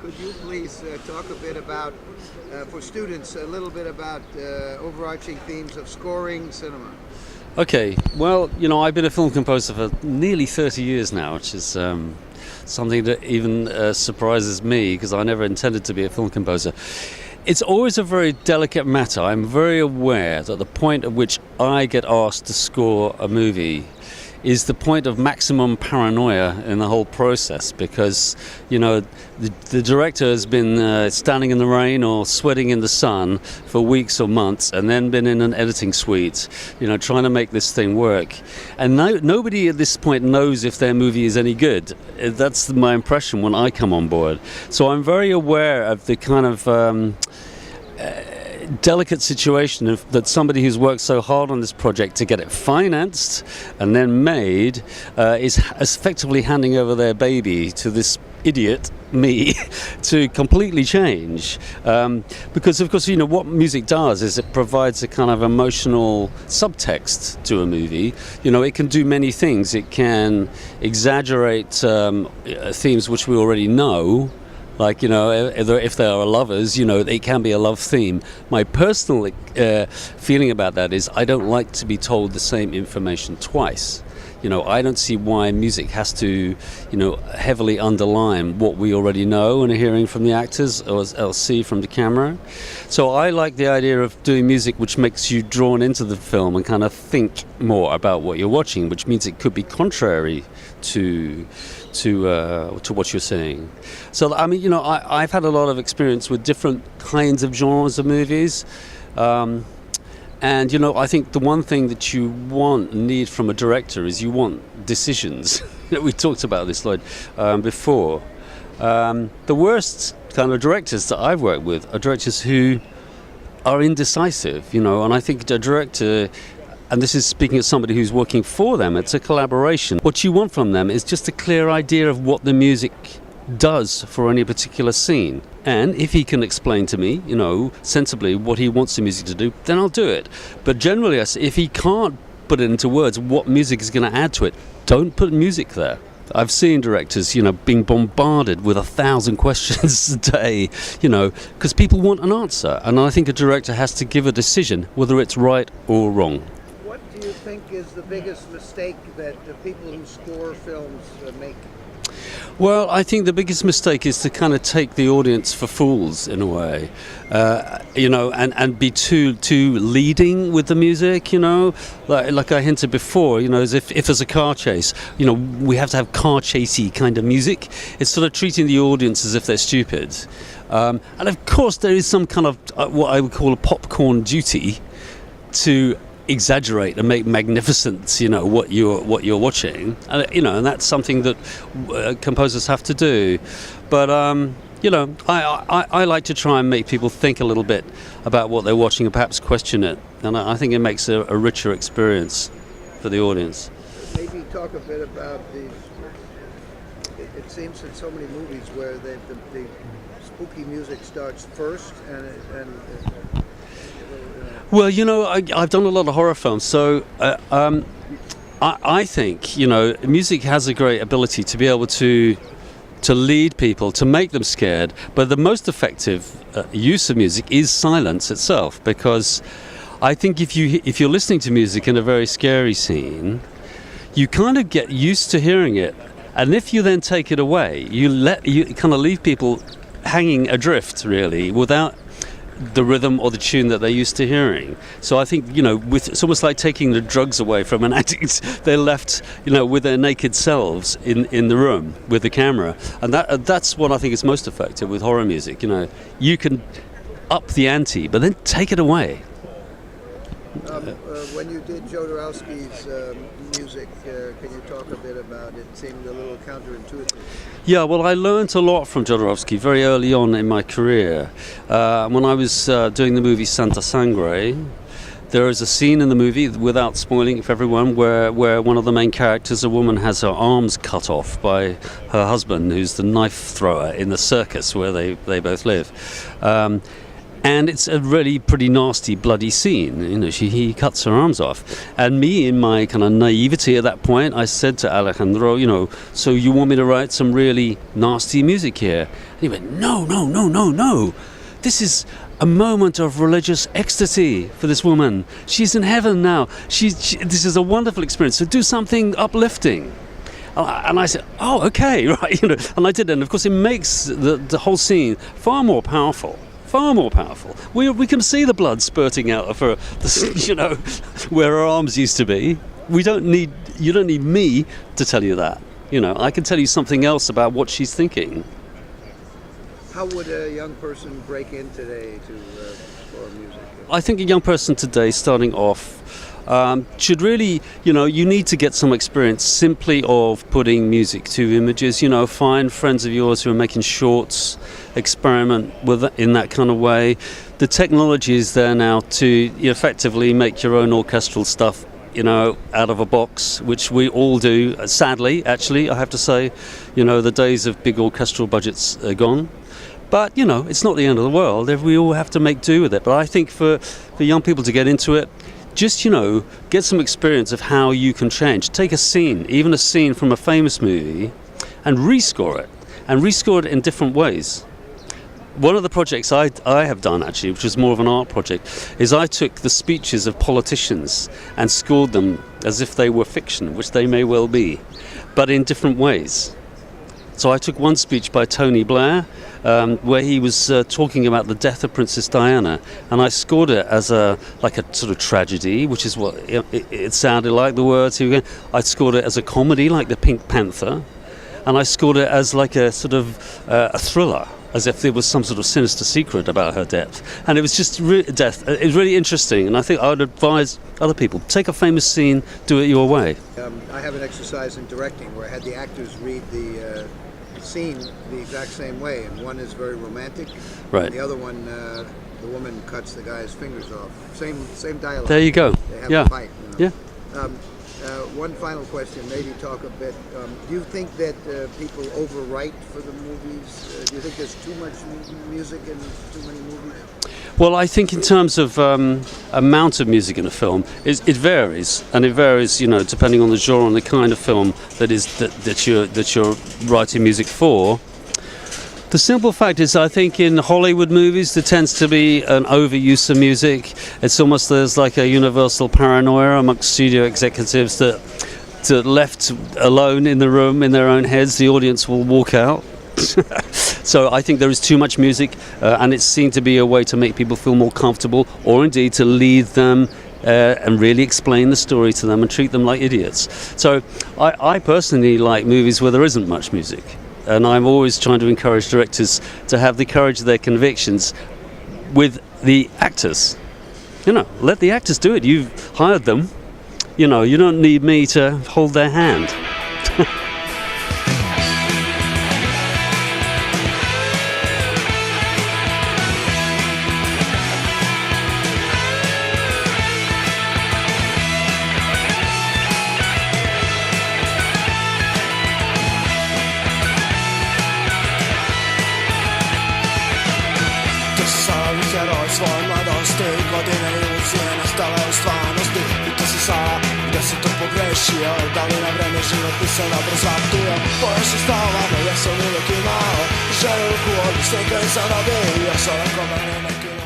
could you please talk a bit about, for students, a little bit about overarching themes of scoring cinema? Okay, well, I've been a film composer for nearly 30 years now, which is something that even surprises me because I never intended to be a film composer. It's always a very delicate matter. I'm very aware that the point at which I get asked to score a movie is the point of maximum paranoia in the whole process because, the director has been standing in the rain or sweating in the sun for weeks or months and then been in an editing suite, trying to make this thing work. And nobody at this point knows if their movie is any good. That's my impression when I come on board. So I'm very aware of the kind of delicate situation of that somebody who's worked so hard on this project to get it financed and then made is effectively handing over their baby to this idiot, me, to completely change. Because, of course, what music does is it provides a kind of emotional subtext to a movie. It can do many things. It can exaggerate themes which we already know. Like, if there are lovers, it can be a love theme. My personal feeling about that is I don't like to be told the same information twice. I don't see why music has to, heavily underline what we already know and are hearing from the actors or see from the camera. So I like the idea of doing music which makes you drawn into the film and kind of think more about what you're watching, which means it could be contrary to what you're saying. So, I've had a lot of experience with different kinds of genres of movies. And, I think the one thing that you need from a director is you want decisions. We talked about this, Lloyd, before. The worst kind of directors that I've worked with are directors who are indecisive, and I think a director, and this is speaking as somebody who's working for them, it's a collaboration. What you want from them is just a clear idea of what the music does for any particular scene. And if he can explain to me, sensibly what he wants the music to do, then I'll do it. But generally, if he can't put it into words what music is going to add to it, don't put music there. I've seen directors, being bombarded with 1,000 questions a day, because people want an answer. And I think a director has to give a decision, whether it's right or wrong. What do you think is the biggest mistake that the people who score films make? Well, I think the biggest mistake is to kind of take the audience for fools in a way, and be too leading with the music, like I hinted before, as if there's a car chase, we have to have car chasey kind of music. It's sort of treating the audience as if they're stupid. And of course there is some kind of what I would call a popcorn duty to exaggerate and make magnificent, what you're watching, and that's something that composers have to do. But I like to try and make people think a little bit about what they're watching and perhaps question it, and I think it makes a richer experience for the audience. Maybe talk a bit about it seems in so many movies where the spooky music starts first and well, I've done a lot of horror films, so I think, music has a great ability to be able to lead people, to make them scared, but the most effective use of music is silence itself, because I think if you're listening to music in a very scary scene, you kind of get used to hearing it, and if you then take it away, you kind of leave people hanging adrift, really, without the rhythm or the tune that they're used to hearing. So I think, it's almost like taking the drugs away from an addict. They're left, with their naked selves in the room with the camera. And that's what I think is most effective with horror music. You can up the ante, but then take it away. When you did Jodorowsky's music, can you talk a bit about it? It seemed a little counterintuitive. Yeah, well, I learned a lot from Jodorowsky very early on in my career. When I was doing the movie Santa Sangre, there is a scene in the movie, without spoiling it for everyone, where one of the main characters, a woman, has her arms cut off by her husband, who's the knife thrower in the circus where they both live. And it's a really pretty nasty, bloody scene. You know, he cuts her arms off. And me, in my kind of naivety at that point, I said to Alejandro, you know, so you want me to write some really nasty music here? And he went, no, no, no, no, no. This is a moment of religious ecstasy for this woman. She's in heaven now. This is a wonderful experience. So do something uplifting. And I said, oh, okay, right. You know, and I did. And of course, it makes the whole scene far more powerful. Far more powerful. We can see the blood spurting out of her, you know, where her arms used to be. You don't need me to tell you that. You know, I can tell you something else about what she's thinking. How would a young person break in today to explore music? I think a young person today, starting off, should really, you know, you need to get some experience simply of putting music to images. You know, find friends of yours who are making shorts, experiment with it in that kind of way. The technology is there now to effectively make your own orchestral stuff, you know, out of a box, which we all do. Sadly, actually, I have to say, you know, the days of big orchestral budgets are gone. But, you know, it's not the end of the world. We all have to make do with it. But I think for young people to get into it, just, you know, get some experience of how you can change. Take a scene, even a scene from a famous movie, and rescore it in different ways. One of the projects I have done, actually, which is more of an art project, is I took the speeches of politicians and scored them as if they were fiction, which they may well be, but in different ways. So I took one speech by Tony Blair, where he was talking about the death of Princess Diana, and I scored it as like a sort of tragedy, which is what it sounded like, the words. I scored it as a comedy, like the Pink Panther, and I scored it as like a sort of a thriller, as if there was some sort of sinister secret about her death. And it was just death. It was really interesting, and I think I would advise other people, take a famous scene, do it your way. I have an exercise in directing where I had the actors read the scene the exact same way, and one is very romantic, right. And the other one, the woman cuts the guy's fingers off. Same dialogue. There you go. They have a fight. You know? Yeah. One final question, maybe talk a bit. Do you think that people overwrite for the movies? Do you think there's too much music in too many movies? Well, I think in terms of amount of music in a film, it varies, and it varies, you know, depending on the genre and the kind of film that you're writing music for. The simple fact is, I think in Hollywood movies there tends to be an overuse of music. It's almost there's like a universal paranoia amongst studio executives that left alone in the room in their own heads, the audience will walk out. So I think there is too much music, and it's seen to be a way to make people feel more comfortable, or indeed to lead them and really explain the story to them and treat them like idiots. So I personally like movies where there isn't much music. And I'm always trying to encourage directors to have the courage of their convictions with the actors. You know, let the actors do it. You've hired them. You know, you don't need me to hold their hand. Dali na vreme život se nabrzvatuje. Boje se stávame, ja som uvek imao. Žele ruku od svega i za nade. Ja sam rekao mene neki